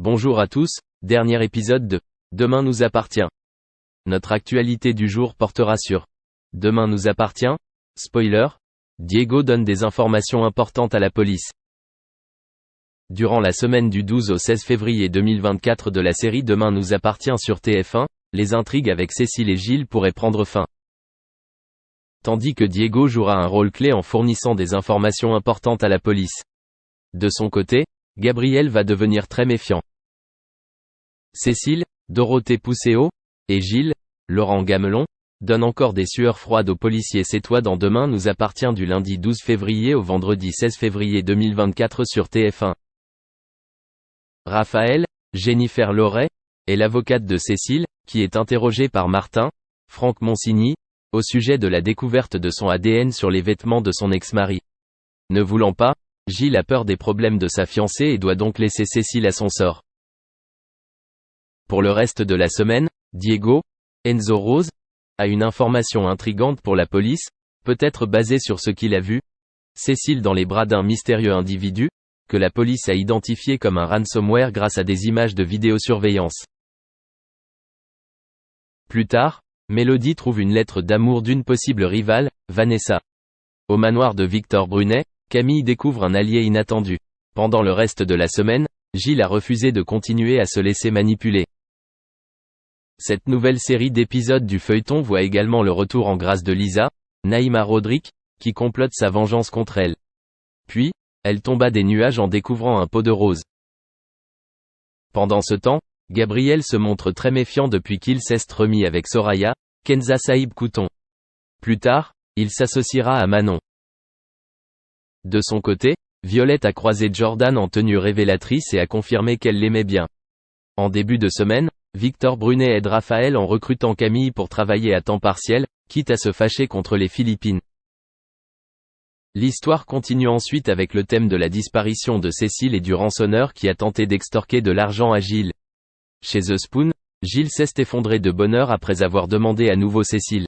Bonjour à tous, dernier épisode de Demain nous appartient. Notre actualité du jour portera sur Demain nous appartient. Spoiler, Diego donne des informations importantes à la police. Durant la semaine du 12 au 16 février 2024 de la série Demain nous appartient sur TF1, les intrigues avec Cécile et Gilles pourraient prendre fin. Tandis que Diego jouera un rôle clé en fournissant des informations importantes à la police. De son côté, Gabriel va devenir très méfiant. Cécile, Dorothée Pousseau, et Gilles, Laurent Gamelon, donnent encore des sueurs froides aux policiers sétois dans Demain nous appartient du lundi 12 février au vendredi 16 février 2024 sur TF1. Raphaël, Jennifer Loret, est l'avocate de Cécile, qui est interrogée par Martin, Franck Monsigny, au sujet de la découverte de son ADN sur les vêtements de son ex-mari. Ne voulant pas, Gilles a peur des problèmes de sa fiancée et doit donc laisser Cécile à son sort. Pour le reste de la semaine, Diego, Enzo Rose, a une information intrigante pour la police, peut-être basée sur ce qu'il a vu, Cécile dans les bras d'un mystérieux individu, que la police a identifié comme un ransomware grâce à des images de vidéosurveillance. Plus tard, Mélodie trouve une lettre d'amour d'une possible rivale, Vanessa. Au manoir de Victor Brunet, Camille découvre un allié inattendu. Pendant le reste de la semaine, Gilles a refusé de continuer à se laisser manipuler. Cette nouvelle série d'épisodes du feuilleton voit également le retour en grâce de Lisa, Naïma Rodrigue, qui complote sa vengeance contre elle. Puis, elle tomba des nuages en découvrant un pot de rose. Pendant ce temps, Gabriel se montre très méfiant depuis qu'il s'est remis avec Soraya, Kenza Saïb Couton. Plus tard, il s'associera à Manon. De son côté, Violette a croisé Jordan en tenue révélatrice et a confirmé qu'elle l'aimait bien. En début de semaine, Victor Brunet aide Raphaël en recrutant Camille pour travailler à temps partiel, quitte à se fâcher contre les Philippines. L'histoire continue ensuite avec le thème de la disparition de Cécile et du rançonneur qui a tenté d'extorquer de l'argent à Gilles. Chez The Spoon, Gilles s'est effondré de bonheur après avoir demandé à nouveau Cécile.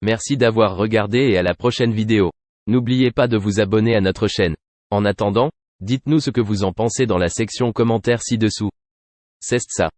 Merci d'avoir regardé et à la prochaine vidéo. N'oubliez pas de vous abonner à notre chaîne. En attendant, dites-nous ce que vous en pensez dans la section commentaires ci-dessous. C'est ça.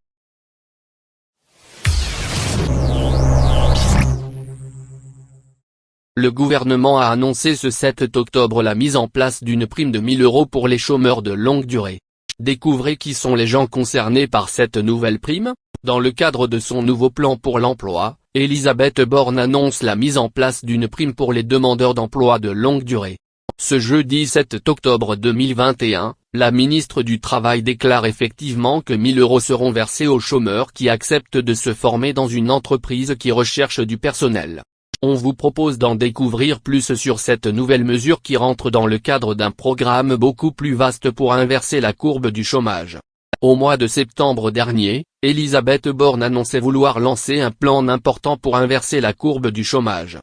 Le gouvernement a annoncé ce 7 octobre la mise en place d'une prime de 1 000 € pour les chômeurs de longue durée. Découvrez qui sont les gens concernés par cette nouvelle prime. Dans le cadre de son nouveau plan pour l'emploi, Elisabeth Borne annonce la mise en place d'une prime pour les demandeurs d'emploi de longue durée. Ce jeudi 7 octobre 2021, la ministre du Travail déclare effectivement que 1 000 € seront versés aux chômeurs qui acceptent de se former dans une entreprise qui recherche du personnel. On vous propose d'en découvrir plus sur cette nouvelle mesure qui rentre dans le cadre d'un programme beaucoup plus vaste pour inverser la courbe du chômage. Au mois de septembre dernier, Elisabeth Borne annonçait vouloir lancer un plan important pour inverser la courbe du chômage.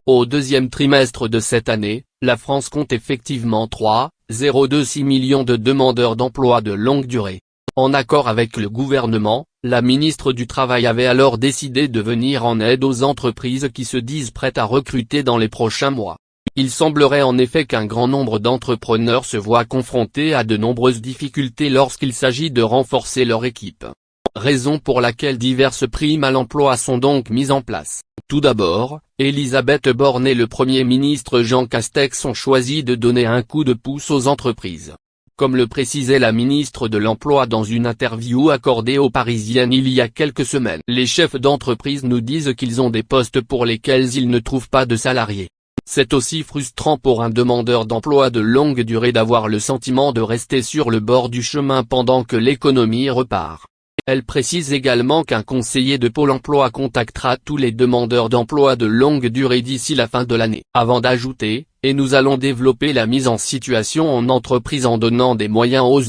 Au deuxième trimestre de cette année, la France compte effectivement 3,06 millions de demandeurs d'emploi de longue durée. En accord avec le gouvernement, la ministre du Travail avait alors décidé de venir en aide aux entreprises qui se disent prêtes à recruter dans les prochains mois. Il semblerait en effet qu'un grand nombre d'entrepreneurs se voient confrontés à de nombreuses difficultés lorsqu'il s'agit de renforcer leur équipe. Raison pour laquelle diverses primes à l'emploi sont donc mises en place. Tout d'abord, Elisabeth Borne et le Premier ministre Jean Castex ont choisi de donner un coup de pouce aux entreprises. Comme le précisait la ministre de l'Emploi dans une interview accordée aux Parisiennes il y a quelques semaines. Les chefs d'entreprise nous disent qu'ils ont des postes pour lesquels ils ne trouvent pas de salariés. C'est aussi frustrant pour un demandeur d'emploi de longue durée d'avoir le sentiment de rester sur le bord du chemin pendant que l'économie repart. Elle précise également qu'un conseiller de Pôle emploi contactera tous les demandeurs d'emploi de longue durée d'ici la fin de l'année. Avant d'ajouter, et nous allons développer la mise en situation en entreprise en donnant des moyens aux